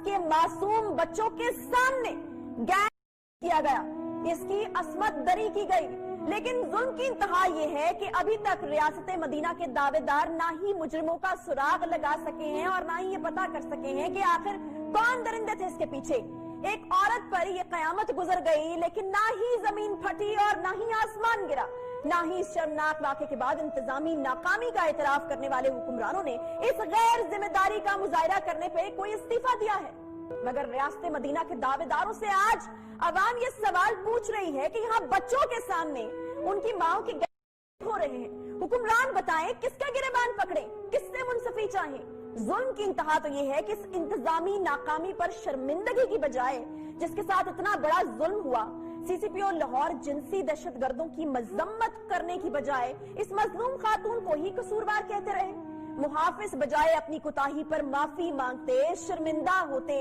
के मासूम बच्चों के सामने गैंग किया गया, इसकी असमत दरी की गई। लेकिन जुल्म की इंतहा ये है कि अभी तक रियासत मदीना के दावेदार ना ही मुजरिमों का सुराग लगा सके हैं और ना ही ये पता कर सके हैं कि आखिर कौन दरिंदे थे इसके पीछे। एक औरत पर ये कयामत गुजर गई, लेकिन ना ही जमीन फटी और ना ही आसमान गिरा। ना ही इस शर्मनाक वाक़े के बाद इंतजामी नाकामी का एतराफ करने वाले हुक्मरानों ने इस गैर जिम्मेदारी का मुजाहिरा करने पे कोई इस्तीफा दिया है। मगर रियासत मदीना के दावेदारों से आज अवाम ये सवाल पूछ रही है कि यहाँ बच्चों के सामने उनकी माओ के हो रहे हैं। हुक्मरान बताएं किसका गिरबान पकड़े, किससे मुंसफी चाहें। जुल्म की इंतहा तो ये है कि इस इंतजामी नाकामी पर शर्मिंदगी की बजाय जिसके साथ इतना बड़ा जुल्म हुआ, सीसीपीओ लाहौर जिनसी दहशतगर्दों की मजम्मत करने की बजाय इस मजलूम खातून को ही कसूरवार कहते रहे। मुहाफिज बजाय अपनी कोताही पर माफी मांगते, शर्मिंदा होते,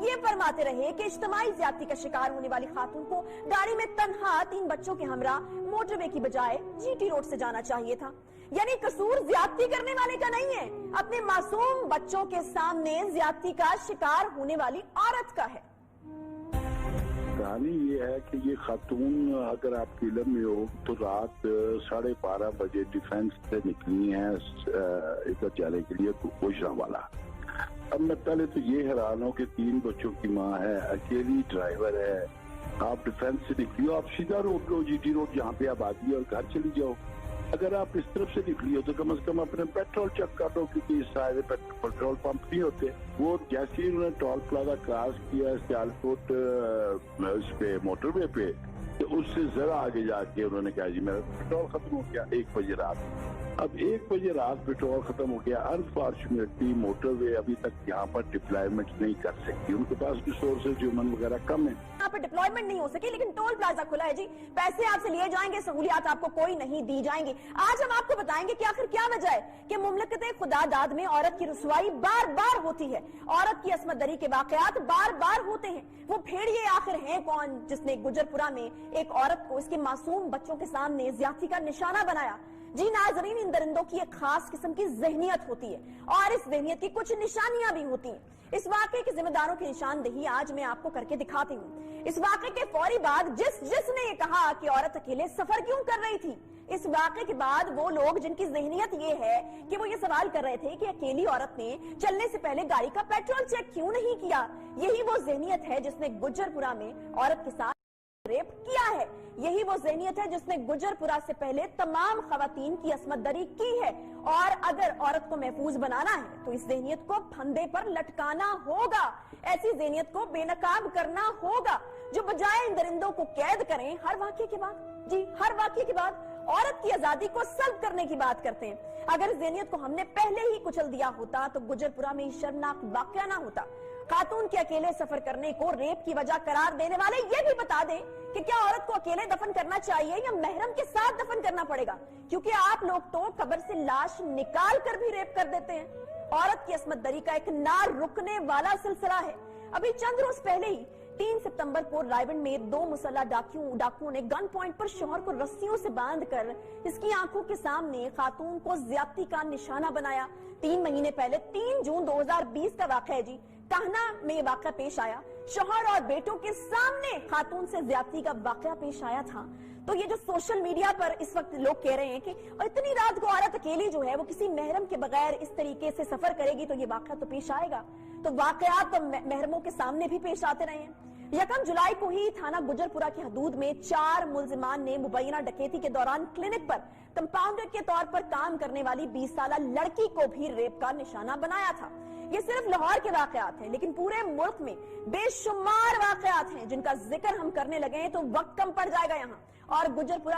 ये फरमाते रहे कि इज्तिमाई ज्यादती का शिकार होने वाली खातून को गाड़ी में तन्हा 3 बच्चों के हमरा मोटरवे की बजाय जीटी रोड से जाना चाहिए था। यानी कसूर ज्यादती करने वाले का नहीं है, अपने मासूम बच्चों के सामने ज्यादती का शिकार होने वाली औरत का है। कहानी ये है कि ये खातून अगर आपकी इल्म में हो तो रात 12:30 बजे डिफेंस से निकली हैं इधर जाने के लिए गुजरांवाला। अब मैं पहले तो ये हैरान हूँ कि 3 बच्चों की माँ है, अकेली ड्राइवर है, आप डिफेंस से निकली हो, आप सीधा रोड लो जीटी रोड जहाँ पे आबादी और घर चली जाओ। अगर आप इस तरफ से निकली हो तो कम से कम अपने पेट्रोल चेक कर लो, क्योंकि इस साइड पेट्रोल पंप नहीं होते। वो जैसे ही उन्होंने टोल प्लाजा क्रॉस किया सियालकोट उस पे मोटरवे पे, तो उससे जरा आगे जाके उन्होंने कहा जी मेरा पेट्रोल खत्म हो गया 1 बजे रात। अब 1 बजे रात पेट्रोल खत्म हो गया। अनफॉर्चुनेटली मोटरवे अभी तक यहाँ पर डिप्लॉयमेंट नहीं कर सकती, उनके पास रिसोर्सेज ह्यूमन वगैरह कम है, यहाँ पर डिप्लॉयमेंट नहीं हो सकी। लेकिन टोल प्लाजा खुला है जी, पैसे आपसे लिए जाएंगे, सहूलियात आपको कोई नहीं दी जाएंगी। आज हम आपको बताएंगे कि आखिर क्या वजह है कि मुमलकत खुदादाद में औरत की रुसवाई बार बार होती है, औरत की असमत दरी के वाकयात बार बार होते हैं। वो भेड़िए आखिर हैं कौन जिसने गुजरपुरा में एक औरत को इसके मासूम बच्चों के सामने ज्यादती का निशाना बनाया। जी नाजरीन, इन दरिंदों की एक खास किस्म की जहनियत होती है और इस जहनियत की कुछ निशानियां भी होती हैं। इस वाक़े के जिम्मेदारों की निशानदेही आज मैं आपको करके दिखाती हूँ। इस वाक़े के फौरी बाद जिसने ये कहा कि औरत अकेले सफर क्यों कर रही थी, इस वाक़े के बाद वो लोग जिनकी जहनियत ये है कि वो ये सवाल कर रहे थे कि अकेली औरत ने चलने से पहले गाड़ी का पेट्रोल चेक क्यों नहीं किया, यही वो जहनियत है जिसने गुजरपुरा में औरत के साथ रेप किया है। यही वो ज़हनियत है जिसने गुजरपुरा से पहले तमाम खवातीन की असमत दरी की है। और अगर औरत को महफूज बनाना है तो इस ज़हनियत को फंदे पर लटकाना होगा, ऐसी ज़हनियत को बेनकाब करना होगा जो बजाय इन दरिंदों को कैद करें हर वाक़े के बाद, जी हर वाक़े के बाद औरत की आजादी को सल्ब करने की बात करते हैं। अगर ज़हनियत को हमने पहले ही कुचल दिया होता तो गुजरपुरा में शर्मनाक वाक़या ना होता। खातून के अकेले सफर करने को रेप की वजह करार देने वाले ये भी बता दें कि क्या औरत को अकेले दफन करना चाहिए या महरम के साथ दफन करना पड़ेगा, क्योंकि आप लोग तो कब्र से लाश निकाल कर भी रेप कर देते हैं। औरत की असमत दरी का एक ना रुकने वाला सिलसिला है। अभी चंद रोज पहले ही 3 सितंबर को रायगढ़ में 2 मुसल्लह डाकुओं ने गन पॉइंट पर शौहर को रस्सियों से बांधकर इसकी आंखों के सामने खातून को ज्यादती का निशाना बनाया। 3 महीने पहले 3 जून 2020 का वाक़या है जी, कहना में ये वाक़या पेश आया। शौहर और बेटों के सामने खातून से ज्यादती का वाक़या पेश आया था। तो ये जो सोशल मीडिया पर इस वक्त लोग कह रहे हैं कि इतनी रात को औरत अकेली जो है वो किसी महरम के बगैर इस तरीके से सफर करेगी तो ये वाक़या तो पेश आएगा, तो वाक़यात तो महरमों के सामने भी पेश आते रहे हैं। 1 जुलाई को ही थाना गुजरपुरा की हदूद में 4 मुलजिमान ने मुबैना डकैती के दौरान क्लिनिक पर कंपाउंडर के तौर पर काम करने वाली 20 साला लड़की को भी रेप का निशाना बनाया था। ये सिर्फ लाहौर के वाकयात हैं, लेकिन पूरे मुल्क में बेशुमार वाकयात हैं जिनका जिक्र हम करने लगे हैं तो वक्त कम पड़ जाएगा यहाँ, और गुजरपुरा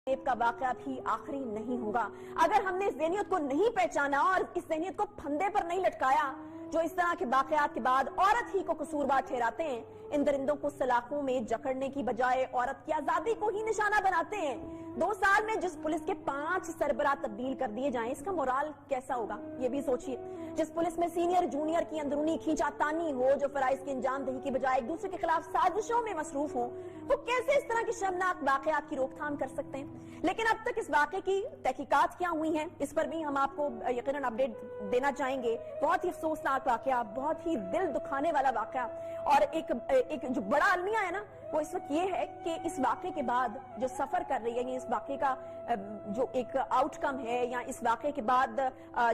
रेप का वाकया भी आखिरी नहीं होगा। अगर हमने इस ज़हनियत को नहीं पहचाना और इस ज़हनियत को फंदे पर नहीं लटकाया जो इस तरह के वाकयात के बाद औरत ही को कसूरवार ठहराते हैं, इन दरिंदों को सलाखों में जकड़ने की बजाय औरत की आजादी को ही निशाना बनाते हैं, 2 साल में जिस पुलिस के 5 सरबराह तब्दील कर दिए जाएं, इसका मोराल कैसा होगा ये भी सोचिए। जिस पुलिस में सीनियर जूनियर की अंदरूनी खींचातानी हो, जो फराइज की अंजामदही की बजाय एक दूसरे के खिलाफ साजिशों में मसरूफ हो, वो कैसे इस तरह की शर्मनाक वाकयात की रोकथाम कर सकते हैं। लेकिन अब तक इस वाकये की तहकीकात क्या हुई हैं, इस पर भी हम आपको यकीनन अपडेट देना चाहेंगे। बहुत ही अफसोसनाक वाकया, बहुत ही दिल दुखाने वाला वाकया, और एक जो बड़ा अलमिया है ना, वो इस वक्त ये है कि इस वाकये के बाद जो सफर कर रही है, इस वाकये का जो एक आउटकम है, या इस वाकये के बाद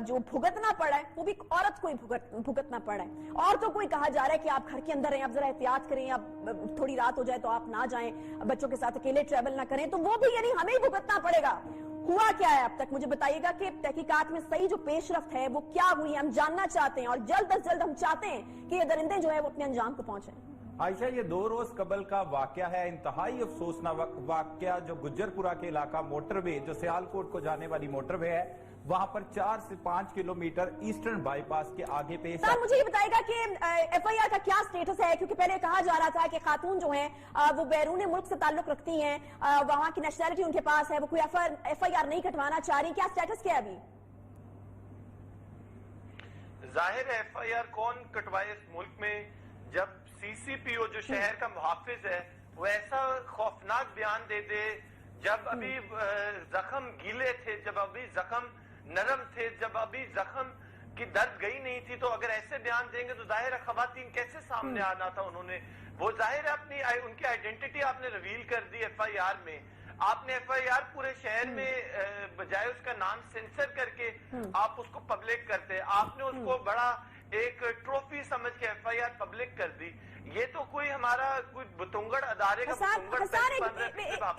जो भुगतना पड़ा है, वो भी एक औरत को ही भुगतना पड़ा है। और तो कोई कहा जा रहा है कि आप घर के अंदर हैं, आप जरा एहतियात करें, आप थोड़ी रात हो जाए तो आप ना जाएं, बच्चों के साथ अकेले ट्रेवल ना करें, तो वो भी यानी हमें ही भुगतना पड़ेगा। हुआ क्या है अब तक, मुझे बताइएगा कि तहकीकात में सही जो पेशरफ्त है वो क्या हुई है, हम जानना चाहते हैं, और जल्द अज जल्द हम चाहते हैं कि ये दरिंदे जो है वो अपने अंजाम को पहुंचे। आयशा, ये 2 रोज कबल का वाकया है, इंतहाई अफसोसनाक वाकया, जो गुज्जरपुरा के इलाका मोटरवे, जो सियालकोट को जाने वाली मोटरवे है, वहां पर 4 से 5 किलोमीटर ईस्टर्न बाईपास के आगे पे। सर मुझे ये बताएगा कि एफआईआर का क्या स्टेटस है, क्योंकि पहले कहा जा रहा था कि खातून जो हैं वो बैरून मुल्क से ताल्लुक रखती हैं, वहां की नेशनैलिटी उनके पास है, वो कोई एफआईआर नहीं कटवाना चाह रही, क्या स्टेटस क्या है अभी? जाहिर है एफआईआर कौन कटवाए इस मुल्क में, जब सीसीपीओ जो शहर का मुहाफिज है वो ऐसा खौफनाक बयान दे दे, जब अभी जख्म गीले थे, जब अभी जख्म नरम थे, जब अभी जख्म की दर्द गई नहीं थी, तो अगर ऐसे बयान देंगे तो जाहिर है खवातीन कैसे सामने आना था उन्होंने। वो जाहिर है अपनी उनकी आइडेंटिटी आपने रिवील कर दी एफआईआर में। आपने एफआईआर पूरे शहर में बजाय उसका नाम सेंसर करके आप उसको पब्लिक करते, आपने उसको बड़ा एक ट्रॉफी समझ के एफआईआर पब्लिक कर दी। ये तो कोई हमारा कोई बुतुंगड़ अदारे का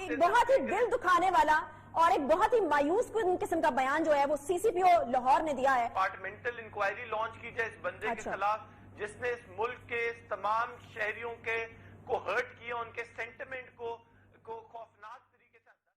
एक बहुत ही दिल दुखाने वाला और एक बहुत ही मायूस किस्म का बयान जो है वो सीसीपीओ लाहौर ने दिया है। डिपार्टमेंटल इंक्वायरी लॉन्च की जाए इस बंदे के खिलाफ, जिसने इस मुल्क के तमाम शहरियों के को हर्ट किया, उनके सेंटिमेंट को